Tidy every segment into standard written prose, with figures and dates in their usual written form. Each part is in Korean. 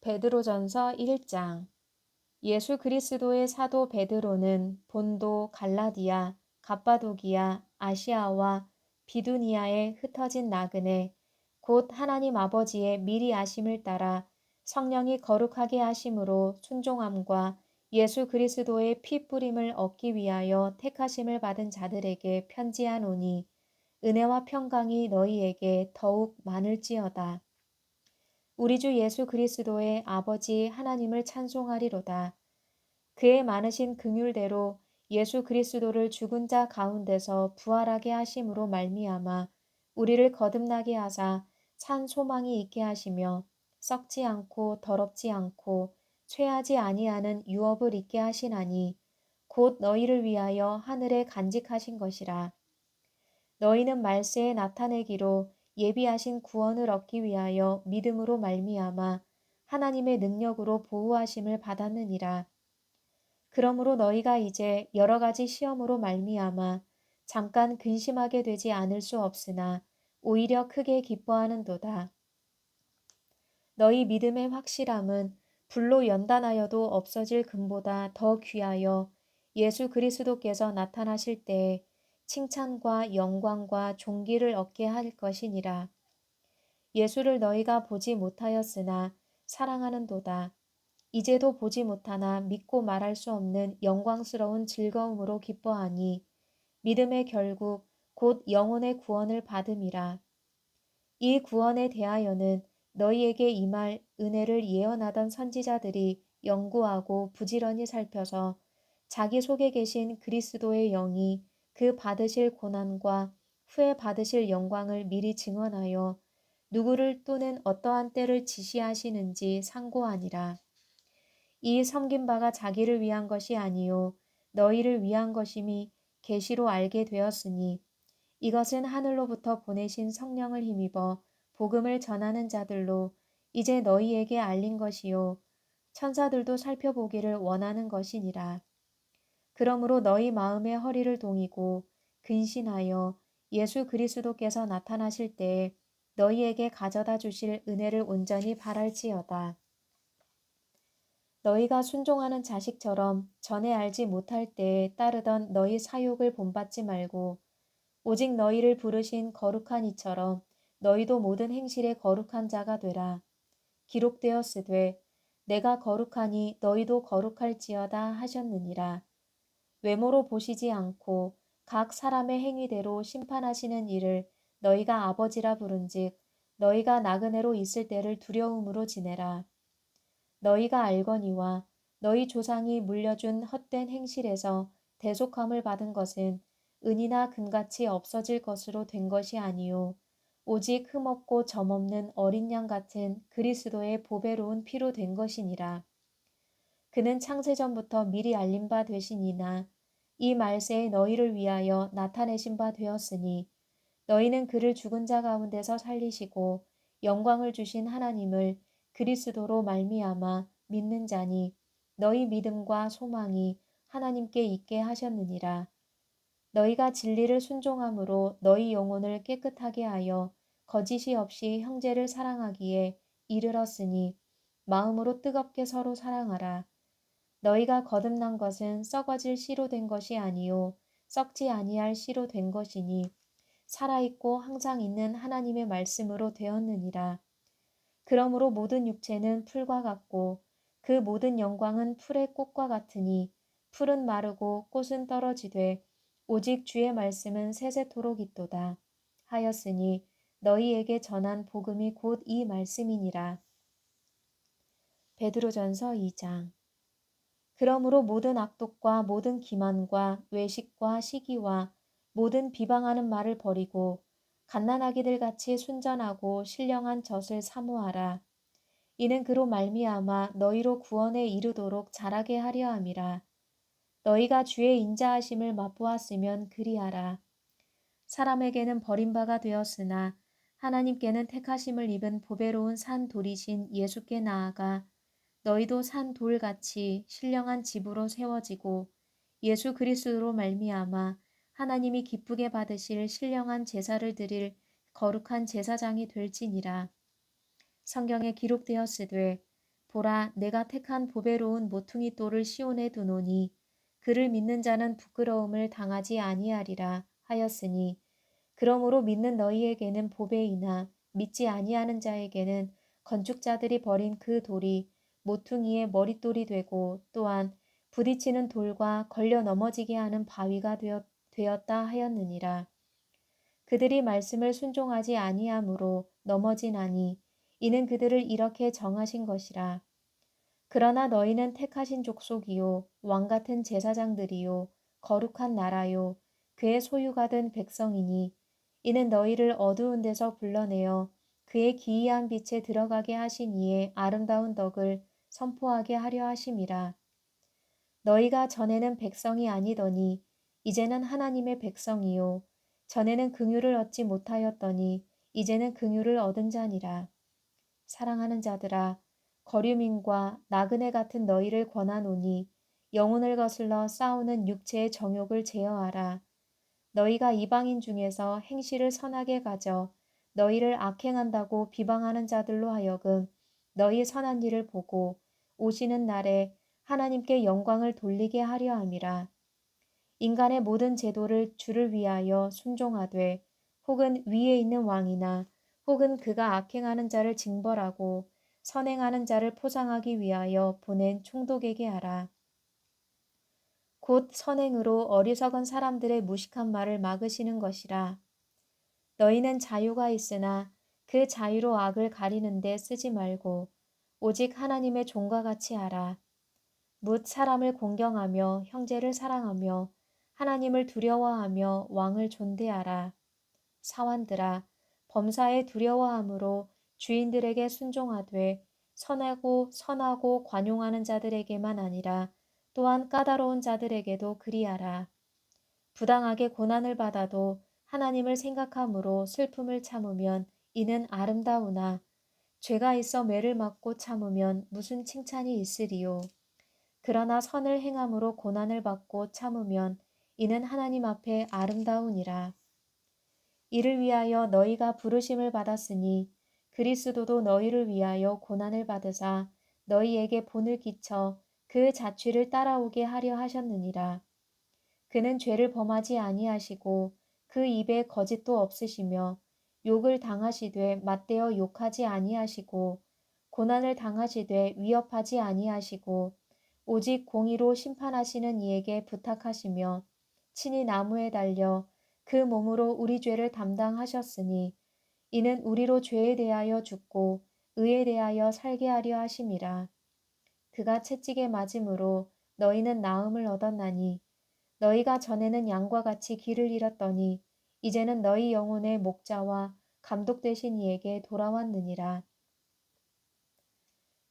베드로전서 1장. 예수 그리스도의 사도 베드로는 본도, 갈라디아, 갑바도기아, 아시아와 비두니아에 흩어진 나그네 곧 하나님 아버지의 미리 아심을 따라 성령이 거룩하게 하심으로 순종함과 예수 그리스도의 피 뿌림을 얻기 위하여 택하심을 받은 자들에게 편지하노니 은혜와 평강이 너희에게 더욱 많을지어다. 우리 주 예수 그리스도의 아버지 하나님을 찬송하리로다. 그의 많으신 긍휼대로 예수 그리스도를 죽은 자 가운데서 부활하게 하심으로 말미암아 우리를 거듭나게 하사 산 소망이 있게 하시며 썩지 않고 더럽지 않고 쇠하지 아니하는 유업을 있게 하시나니 곧 너희를 위하여 하늘에 간직하신 것이라. 너희는 말세에 나타내기로 예비하신 구원을 얻기 위하여 믿음으로 말미암아 하나님의 능력으로 보호하심을 받았느니라. 그러므로 너희가 이제 여러 가지 시험으로 말미암아 잠깐 근심하게 되지 않을 수 없으나 오히려 크게 기뻐하는도다. 너희 믿음의 확실함은 불로 연단하여도 없어질 금보다 더 귀하여 예수 그리스도께서 나타나실 때에 칭찬과 영광과 존귀를 얻게 할 것이니라. 예수를 너희가 보지 못하였으나 사랑하는도다. 이제도 보지 못하나 믿고 말할 수 없는 영광스러운 즐거움으로 기뻐하니 믿음의 결국 곧 영혼의 구원을 받음이라. 이 구원에 대하여는 너희에게 임할 은혜를 예언하던 선지자들이 연구하고 부지런히 살펴서 자기 속에 계신 그리스도의 영이 그 받으실 고난과 후에 받으실 영광을 미리 증언하여 누구를 또는 어떠한 때를 지시하시는지 상고하니라. 이 섬긴 바가 자기를 위한 것이 아니요 너희를 위한 것임이 계시로 알게 되었으니 이것은 하늘로부터 보내신 성령을 힘입어 복음을 전하는 자들로 이제 너희에게 알린 것이요 천사들도 살펴보기를 원하는 것이니라. 그러므로 너희 마음의 허리를 동이고 근신하여 예수 그리스도께서 나타나실 때에 너희에게 가져다 주실 은혜를 온전히 바랄지어다. 너희가 순종하는 자식처럼 전에 알지 못할 때에 따르던 너희 사욕을 본받지 말고 오직 너희를 부르신 거룩한 이처럼 너희도 모든 행실에 거룩한 자가 되라. 기록되었으되 내가 거룩하니 너희도 거룩할지어다 하셨느니라. 외모로 보시지 않고 각 사람의 행위대로 심판하시는 이를 너희가 아버지라 부른즉 너희가 나그네로 있을 때를 두려움으로 지내라. 너희가 알거니와 너희 조상이 물려준 헛된 행실에서 대속함을 받은 것은 은이나 금같이 없어질 것으로 된 것이 아니요 오직 흠없고 점없는 어린 양 같은 그리스도의 보배로운 피로 된 것이니라. 그는 창세전부터 미리 알린 바 되시니나 이 말세에 너희를 위하여 나타내신 바 되었으니 너희는 그를 죽은 자 가운데서 살리시고 영광을 주신 하나님을 그리스도로 말미암아 믿는 자니 너희 믿음과 소망이 하나님께 있게 하셨느니라. 너희가 진리를 순종함으로 너희 영혼을 깨끗하게 하여 거짓이 없이 형제를 사랑하기에 이르렀으니 마음으로 뜨겁게 서로 사랑하라. 너희가 거듭난 것은 썩어질 씨로 된 것이 아니요 썩지 아니할 씨로 된 것이니 살아있고 항상 있는 하나님의 말씀으로 되었느니라. 그러므로 모든 육체는 풀과 같고 그 모든 영광은 풀의 꽃과 같으니 풀은 마르고 꽃은 떨어지되 오직 주의 말씀은 세세토록 있도다 하였으니 너희에게 전한 복음이 곧 이 말씀이니라. 베드로전서 2장. 그러므로 모든 악독과 모든 기만과 외식과 시기와 모든 비방하는 말을 버리고 갓난아기들 같이 순전하고 신령한 젖을 사모하라. 이는 그로 말미암아 너희로 구원에 이르도록 자라게 하려 함이라. 너희가 주의 인자하심을 맛보았으면 그리하라. 사람에게는 버림바가 되었으나 하나님께는 택하심을 입은 보배로운 산 돌이신 예수께 나아가 너희도 산 돌같이 신령한 집으로 세워지고 예수 그리스도로 말미암아 하나님이 기쁘게 받으실 신령한 제사를 드릴 거룩한 제사장이 될지니라. 성경에 기록되었으되 보라, 내가 택한 보배로운 모퉁이 돌을 시온에 두노니 그를 믿는 자는 부끄러움을 당하지 아니하리라 하였으니, 그러므로 믿는 너희에게는 보배이나 믿지 아니하는 자에게는 건축자들이 버린 그 돌이 모퉁이의 머릿돌이 되고, 또한 부딪히는 돌과 걸려 넘어지게 하는 바위가 되었다 하였느니라. 그들이 말씀을 순종하지 아니하므로 넘어지나니 이는 그들을 이렇게 정하신 것이라. 그러나 너희는 택하신 족속이요 왕같은 제사장들이요 거룩한 나라요 그의 소유가 된 백성이니, 이는 너희를 어두운 데서 불러내어 그의 기이한 빛에 들어가게 하신 이의 아름다운 덕을 선포하게 하려 하심이라. 너희가 전에는 백성이 아니더니 이제는 하나님의 백성이요 전에는 긍휼을 얻지 못하였더니 이제는 긍휼을 얻은 자니라. 사랑하는 자들아, 거류민과 나그네 같은 너희를 권하노니 영혼을 거슬러 싸우는 육체의 정욕을 제어하라. 너희가 이방인 중에서 행실을 선하게 가져 너희를 악행한다고 비방하는 자들로 하여금 너희 선한 일을 보고 오시는 날에 하나님께 영광을 돌리게 하려 함이라. 인간의 모든 제도를 주를 위하여 순종하되, 혹은 위에 있는 왕이나 혹은 그가 악행하는 자를 징벌하고 선행하는 자를 포상하기 위하여 보낸 총독에게 하라. 곧 선행으로 어리석은 사람들의 무식한 말을 막으시는 것이라. 너희는 자유가 있으나 그 자유로 악을 가리는 데 쓰지 말고 오직 하나님의 종과 같이 하라. 뭇 사람을 공경하며 형제를 사랑하며 하나님을 두려워하며 왕을 존대하라. 사환들아, 범사에 두려워함으로 주인들에게 순종하되 선하고 관용하는 자들에게만 아니라 또한 까다로운 자들에게도 그리하라. 부당하게 고난을 받아도 하나님을 생각함으로 슬픔을 참으면 이는 아름다우나, 죄가 있어 매를 맞고 참으면 무슨 칭찬이 있으리요. 그러나 선을 행함으로 고난을 받고 참으면 이는 하나님 앞에 아름다우니라. 이를 위하여 너희가 부르심을 받았으니 그리스도도 너희를 위하여 고난을 받으사 너희에게 본을 끼쳐 그 자취를 따라오게 하려 하셨느니라. 그는 죄를 범하지 아니하시고 그 입에 거짓도 없으시며, 욕을 당하시되 맞대어 욕하지 아니하시고 고난을 당하시되 위협하지 아니하시고 오직 공의로 심판하시는 이에게 부탁하시며, 친히 나무에 달려 그 몸으로 우리 죄를 담당하셨으니 이는 우리로 죄에 대하여 죽고 의에 대하여 살게 하려 하심이라. 그가 채찍에 맞음으로 너희는 나음을 얻었나니 너희가 전에는 양과 같이 길을 잃었더니 이제는 너희 영혼의 목자와 감독 되신 이에게 돌아왔느니라.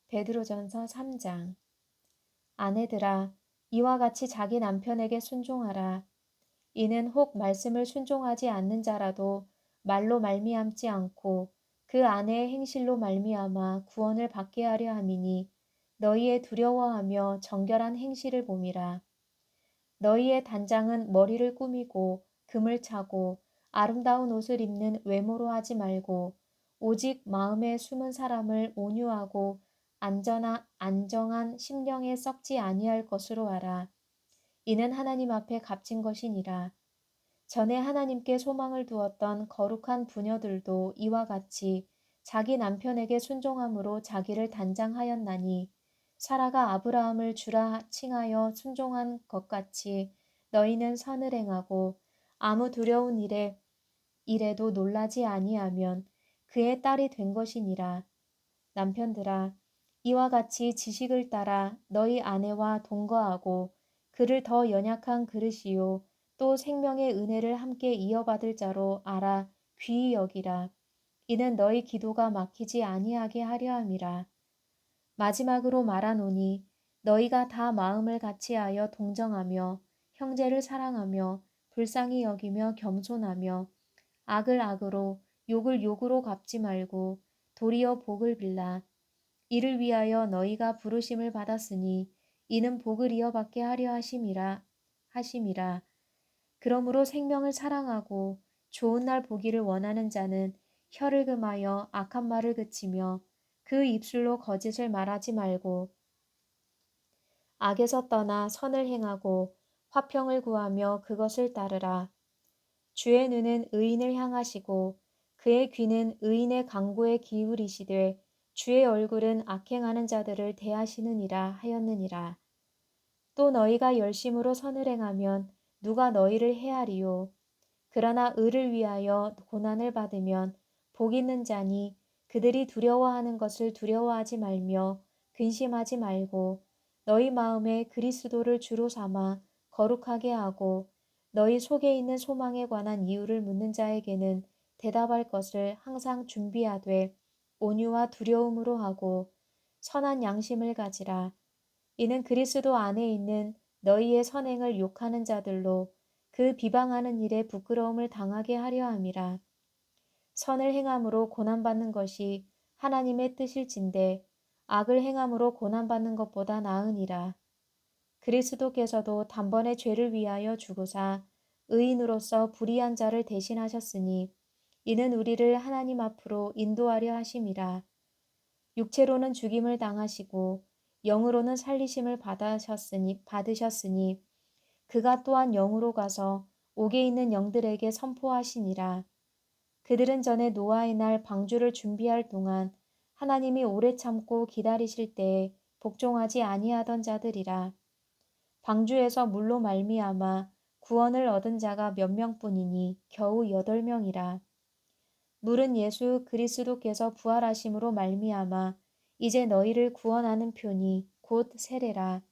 베드로전서 3장. 아내들아, 이와 같이 자기 남편에게 순종하라. 이는 혹 말씀을 순종하지 않는 자라도 말로 말미암지 않고 그 아내의 행실로 말미암아 구원을 받게 하려 함이니, 너희의 두려워하며 정결한 행실을 봄이라. 너희의 단장은 머리를 꾸미고 금을 차고 아름다운 옷을 입는 외모로 하지 말고 오직 마음에 숨은 사람을 온유하고 안정한 심령에 썩지 아니할 것으로 하라. 이는 하나님 앞에 값진 것이니라. 전에 하나님께 소망을 두었던 거룩한 부녀들도 이와 같이 자기 남편에게 순종함으로 자기를 단장하였나니, 사라가 아브라함을 주라 칭하여 순종한 것 같이 너희는 선을 행하고 아무 두려운 일에도 놀라지 아니하면 그의 딸이 된 것이니라. 남편들아, 이와 같이 지식을 따라 너희 아내와 동거하고 그를 더 연약한 그릇이요 또 생명의 은혜를 함께 이어받을 자로 알아 귀히 여기라. 이는 너희 기도가 막히지 아니하게 하려 함이라. 마지막으로 말하노니 너희가 다 마음을 같이하여 동정하며 형제를 사랑하며 불쌍히 여기며 겸손하며 악을 악으로 욕을 욕으로 갚지 말고 도리어 복을 빌라. 이를 위하여 너희가 부르심을 받았으니 이는 복을 이어받게 하려 하심이라. 그러므로 생명을 사랑하고 좋은 날 보기를 원하는 자는 혀를 금하여 악한 말을 그치며 그 입술로 거짓을 말하지 말고 악에서 떠나 선을 행하고 화평을 구하며 그것을 따르라. 주의 눈은 의인을 향하시고 그의 귀는 의인의 강구에 기울이시되 주의 얼굴은 악행하는 자들을 대하시느니라 하였느니라. 또 너희가 열심으로 선을 행하면 누가 너희를 해하리요. 그러나 의를 위하여 고난을 받으면 복 있는 자니 그들이 두려워하는 것을 두려워하지 말며 근심하지 말고 너희 마음에 그리스도를 주로 삼아 거룩하게 하고 너희 속에 있는 소망에 관한 이유를 묻는 자에게는 대답할 것을 항상 준비하되 온유와 두려움으로 하고 선한 양심을 가지라. 이는 그리스도 안에 있는 너희의 선행을 욕하는 자들로 그 비방하는 일에 부끄러움을 당하게 하려 함이라. 선을 행함으로 고난받는 것이 하나님의 뜻일진데 악을 행함으로 고난받는 것보다 나으니라. 그리스도께서도 단번에 죄를 위하여 죽으사 의인으로서 불의한 자를 대신하셨으니 이는 우리를 하나님 앞으로 인도하려 하심이라. 육체로는 죽임을 당하시고 영으로는 살리심을 받으셨으니 그가 또한 영으로 가서 옥에 있는 영들에게 선포하시니라. 그들은 전에 노아의 날 방주를 준비할 동안 하나님이 오래 참고 기다리실 때에 복종하지 아니하던 자들이라. 방주에서 물로 말미암아 구원을 얻은 자가 몇 명뿐이니 겨우 8명이라. 물은 예수 그리스도께서 부활하심으로 말미암아 이제 너희를 구원하는 표니 곧 세례라.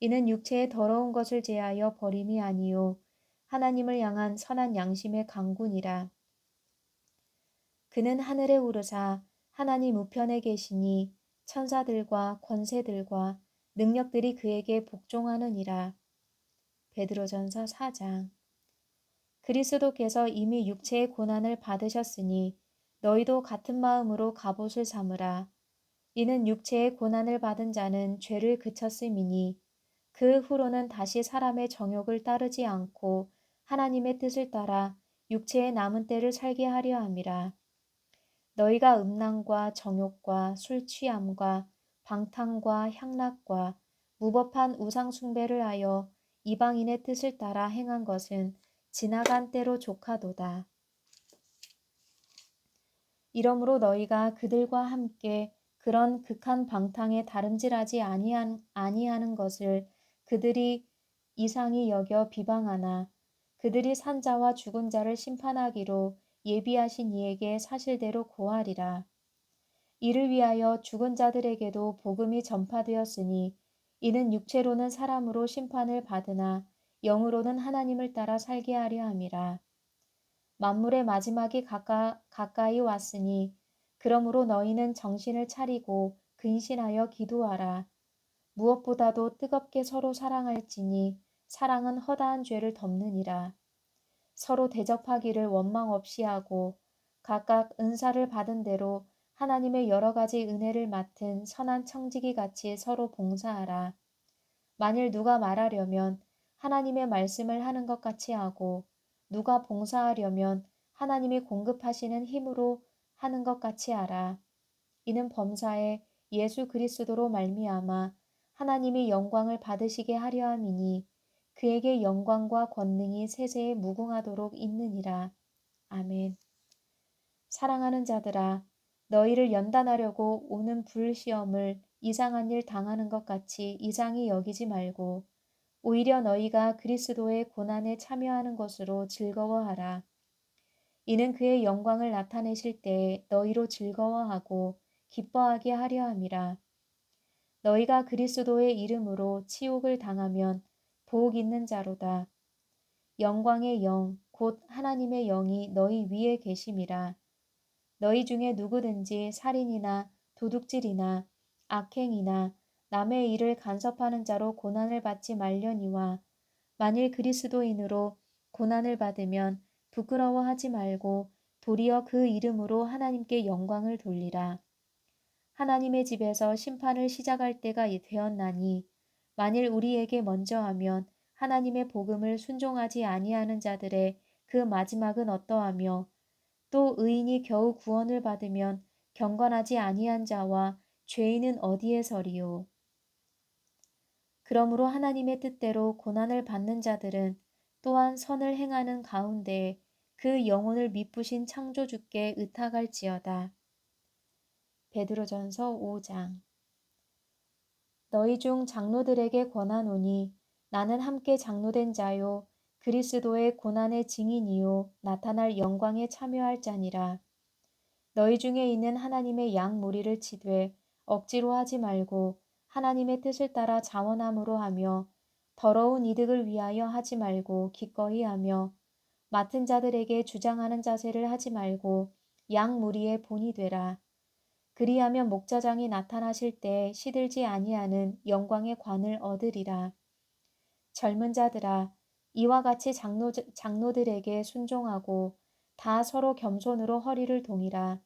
이는 육체의 더러운 것을 제하여 버림이 아니요 하나님을 향한 선한 양심의 강군이라. 그는 하늘에 오르사 하나님 우편에 계시니 천사들과 권세들과 능력들이 그에게 복종하느니라. 베드로전서 4장. 그리스도께서 이미 육체의 고난을 받으셨으니 너희도 같은 마음으로 갑옷을 삼으라. 이는 육체의 고난을 받은 자는 죄를 그쳤음이니 그 후로는 다시 사람의 정욕을 따르지 않고 하나님의 뜻을 따라 육체의 남은 때를 살게 하려 함이라. 너희가 음란과 정욕과 술 취함과 방탕과 향락과 무법한 우상 숭배를 하여 이방인의 뜻을 따라 행한 것은 지나간 때로 족하도다. 이러므로 너희가 그들과 함께 그런 극한 방탕에 다름질하지 아니하는 것을 그들이 이상히 여겨 비방하나 그들이 산 자와 죽은 자를 심판하기로 예비하신 이에게 사실대로 고하리라. 이를 위하여 죽은 자들에게도 복음이 전파되었으니 이는 육체로는 사람으로 심판을 받으나 영으로는 하나님을 따라 살게 하려 함이라. 만물의 마지막이 가까이 왔으니 그러므로 너희는 정신을 차리고 근신하여 기도하라. 무엇보다도 뜨겁게 서로 사랑할지니 사랑은 허다한 죄를 덮느니라. 서로 대접하기를 원망 없이 하고 각각 은사를 받은 대로 하나님의 여러 가지 은혜를 맡은 선한 청지기 같이 서로 봉사하라. 만일 누가 말하려면 하나님의 말씀을 하는 것 같이 하고 누가 봉사하려면 하나님이 공급하시는 힘으로 하는 것 같이 하라. 이는 범사에 예수 그리스도로 말미암아 하나님이 영광을 받으시게 하려 함이니 그에게 영광과 권능이 세세에 무궁하도록 있느니라. 아멘. 사랑하는 자들아, 너희를 연단하려고 오는 불시험을 이상한 일 당하는 것 같이 이상히 여기지 말고 오히려 너희가 그리스도의 고난에 참여하는 것으로 즐거워하라. 이는 그의 영광을 나타내실 때에 너희로 즐거워하고 기뻐하게 하려 함이라. 너희가 그리스도의 이름으로 치욕을 당하면 복 있는 자로다. 영광의 영, 곧 하나님의 영이 너희 위에 계심이라. 너희 중에 누구든지 살인이나 도둑질이나 악행이나 남의 일을 간섭하는 자로 고난을 받지 말려니와 만일 그리스도인으로 고난을 받으면 부끄러워하지 말고 도리어 그 이름으로 하나님께 영광을 돌리라. 하나님의 집에서 심판을 시작할 때가 되었나니 만일 우리에게 먼저 하면 하나님의 복음을 순종하지 아니하는 자들의 그 마지막은 어떠하며 또 의인이 겨우 구원을 받으면 경건하지 아니한 자와 죄인은 어디에 서리요. 그러므로 하나님의 뜻대로 고난을 받는 자들은 또한 선을 행하는 가운데 그 영혼을 미쁘신 창조주께 의탁할지어다. 베드로전서 5장. 너희 중 장로들에게 권하노니 나는 함께 장로된 자요 그리스도의 고난의 증인이요 나타날 영광에 참여할 자니라. 너희 중에 있는 하나님의 양 무리를 치되 억지로 하지 말고 하나님의 뜻을 따라 자원함으로 하며 더러운 이득을 위하여 하지 말고 기꺼이 하며 맡은 자들에게 주장하는 자세를 하지 말고 양 무리의 본이 되라. 그리하면 목자장이 나타나실 때 시들지 아니하는 영광의 관을 얻으리라. 젊은 자들아, 이와 같이 장로들에게 순종하고 다 서로 겸손으로 허리를 동이라.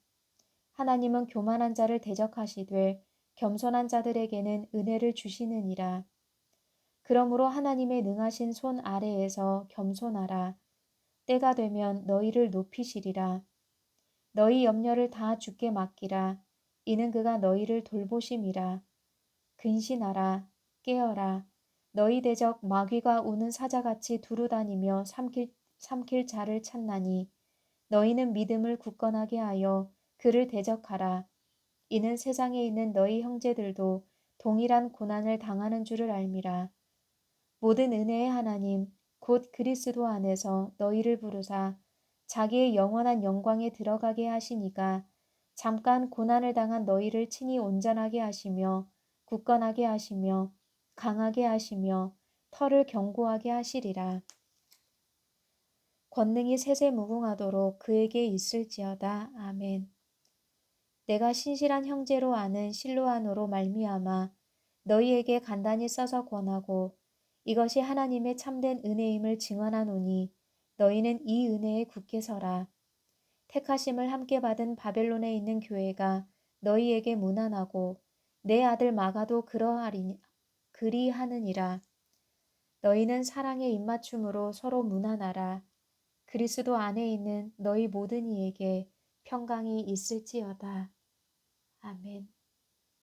하나님은 교만한 자를 대적하시되 겸손한 자들에게는 은혜를 주시느니라. 그러므로 하나님의 능하신 손 아래에서 겸손하라. 때가 되면 너희를 높이시리라. 너희 염려를 다 주께 맡기라. 이는 그가 너희를 돌보심이라. 근신하라. 깨어라. 너희 대적 마귀가 우는 사자같이 두루다니며 삼킬 자를 찾나니 너희는 믿음을 굳건하게 하여 그를 대적하라. 이는 세상에 있는 너희 형제들도 동일한 고난을 당하는 줄을 알미라. 모든 은혜의 하나님 곧 그리스도 안에서 너희를 부르사 자기의 영원한 영광에 들어가게 하시니가 잠깐 고난을 당한 너희를 친히 온전하게 하시며 굳건하게 하시며 강하게 하시며 터를 견고하게 하시리라. 권능이 세세무궁하도록 그에게 있을지어다. 아멘. 내가 신실한 형제로 아는 실로아노로 말미암아 너희에게 간단히 써서 권하고 이것이 하나님의 참된 은혜임을 증언하노니 너희는 이 은혜에 굳게 서라. 택하심을 함께 받은 바벨론에 있는 교회가 너희에게 문안하고 내 아들 마가도 그리하느니라. 너희는 사랑의 입맞춤으로 서로 문안하라. 그리스도 안에 있는 너희 모든 이에게 평강이 있을지어다. 아멘.